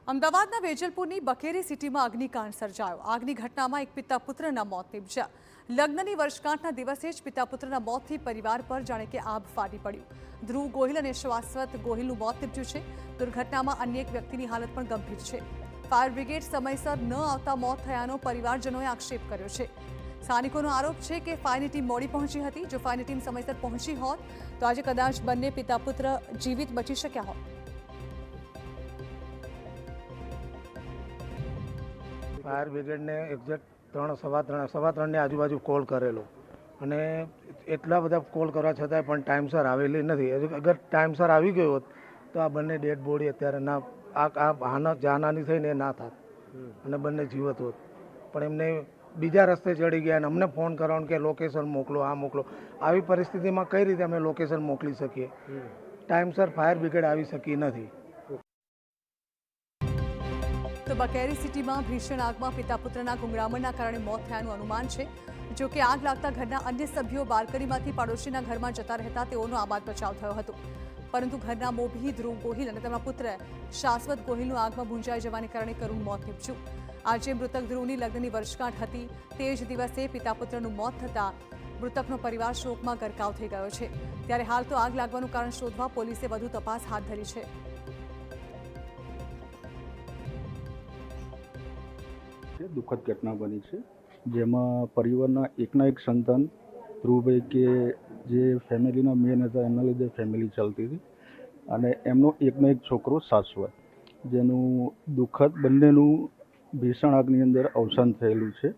અમદાવાદના વેજલપુરની બકેરી સિટીમાં અગ્નિકાંડ સર્જાયો। આગની ઘટનામાં એક પિતા પુત્રના મોત નીપજ્યા। લગ્નની વર્ષગાંઠના દિવસે જ પિતા પુત્રના મોતથી પરિવાર પર જાણે કે આભ ફાટી પડ્યું। ધ્રુવ ગોહિલ અને શાશ્વત ગોહિલનું મોત નીપજ્યું છે। દુર્ઘટનામાં અન્ય એક વ્યક્તિની હાલત પણ ગંભીર છે। ફાયર બ્રિગેડ સમયસર ન આવતા મોત થયાનો પરિવારજનોએ આક્ષેપ કર્યો છે। સ્થાનિકોનો આરોપ છે કે ફાયરની ટીમ મોડી પહોંચી હતી। જો ફાયરની ટીમ સમયસર પહોંચી હોત તો આજે કદાચ બંને પિતા પુત્ર જીવિત બચી શક્યા હોત। ફાયર બ્રિગેડને એક્ઝેક્ટ સવા ત્રણની આજુબાજુ કોલ કરેલો અને એટલા બધા કોલ કરવા છતાંય પણ ટાઈમસર આવેલી નથી। અગર ટાઈમસર આવી ગયો હોત તો આ બંને ડેડ બોડી અત્યારે ના આ જાનહાની થઈને ના થાત અને બંને જીવત હોત, પણ એમને બીજા રસ્તે ચડી ગયા અને અમને ફોન કરવાનો કે લોકેશન મોકલો, આ મોકલો। આવી પરિસ્થિતિમાં કઈ રીતે અમે લોકેશન મોકલી શકીએ? ટાઈમસર ફાયર બ્રિગેડ આવી શકી નથી। તો બકેરી સિટીમાં ભીષણ આગમાં પિતા પુત્રના ગુંગળામણના કારણે મોત થયાનું અનુમાન છે। જો કે આગ લાગતા ઘરના અન્ય સભ્યો બાલ્કનીમાંથી પડોશીના ઘરમાં જતા રહેતા તેઓનો આબાદ બચાવ થયો હતો, પરંતુ ઘરના મોભી ધ્રુવ ગોહિલ અને તેમના પુત્ર શાશ્વત ગોહિલનું આગમાં ભૂંજાઈ જવાને કારણે કરુણ મોત નીપજ્યું। આજે મૃતક ધ્રુવની લગ્નની વર્ષગાંઠ હતી। તે જ દિવસે પિતા પુત્રનું મોત થતાં મૃતકનો પરિવાર શોકમાં ગરકાવ થઈ ગયો છે। ત્યારે હાલ તો આગ લાગવાનું કારણ શોધવા પોલીસે વધુ તપાસ હાથ ધરી છે। દુઃખદ ઘટના બની છે, જેમાં પરિવારના એકના એક સંતાન ધ્રુવભાઈ કે જે ફેમિલીના મેન હતા, એમના લીધે ફેમિલી ચાલતી હતી, અને એમનો એકનો એક છોકરો શાશ્વત, જેનું દુઃખદ બંનેનું ભીષણ આગની અંદર અવસાન થયેલું છે।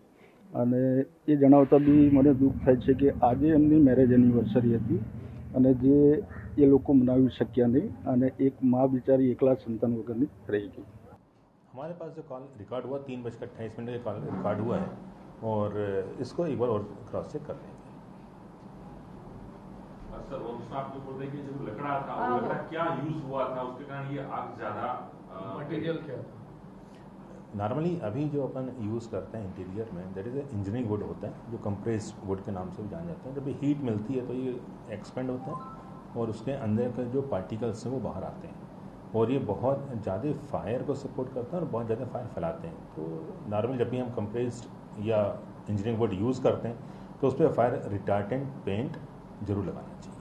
અને એ જણાવતા બી મને દુઃખ થાય છે કે આજે એમની મેરેજ એનિવર્સરી હતી અને જે એ લોકો મનાવી શક્યા નહીં, અને એક મા બિચારી એકલા સંતાન વગરની રહી ગઈ। हमारे पास जो कॉल रिकॉर्ड हुआ 3:28 का कॉल रिकॉर्ड हुआ है और इसको एक बार और क्रॉस चेक कर लेंगे। सर वो आपको बोल रहे कि जो लकड़ा था वो लकड़ा क्या यूज हुआ था, उसके कारण ये आग ज्यादा मटेरियल क्या था? नॉर्मली अभी जो अपन यूज़ करते हैं इंटीरियर में दैट इज़ इंजीनियरिंग वुड होता है, जो कंप्रेस्ड वुड के नाम से भी जाना जाता है। जब हीट मिलती है तो ये एक्सपेंड होता है और उसके अंदर के जो पार्टिकल्स हैं वो बाहर आते हैं और ये बहुत ज़्यादा फायर को सपोर्ट करते हैं और बहुत ज़्यादा फायर फैलाते हैं। तो नॉर्मली जब भी हम कंप्रेस्ड या इंजीनियरिंग वुड यूज़ करते हैं तो उस पर फायर रिटार्डेंट पेंट जरूर लगाना चाहिए।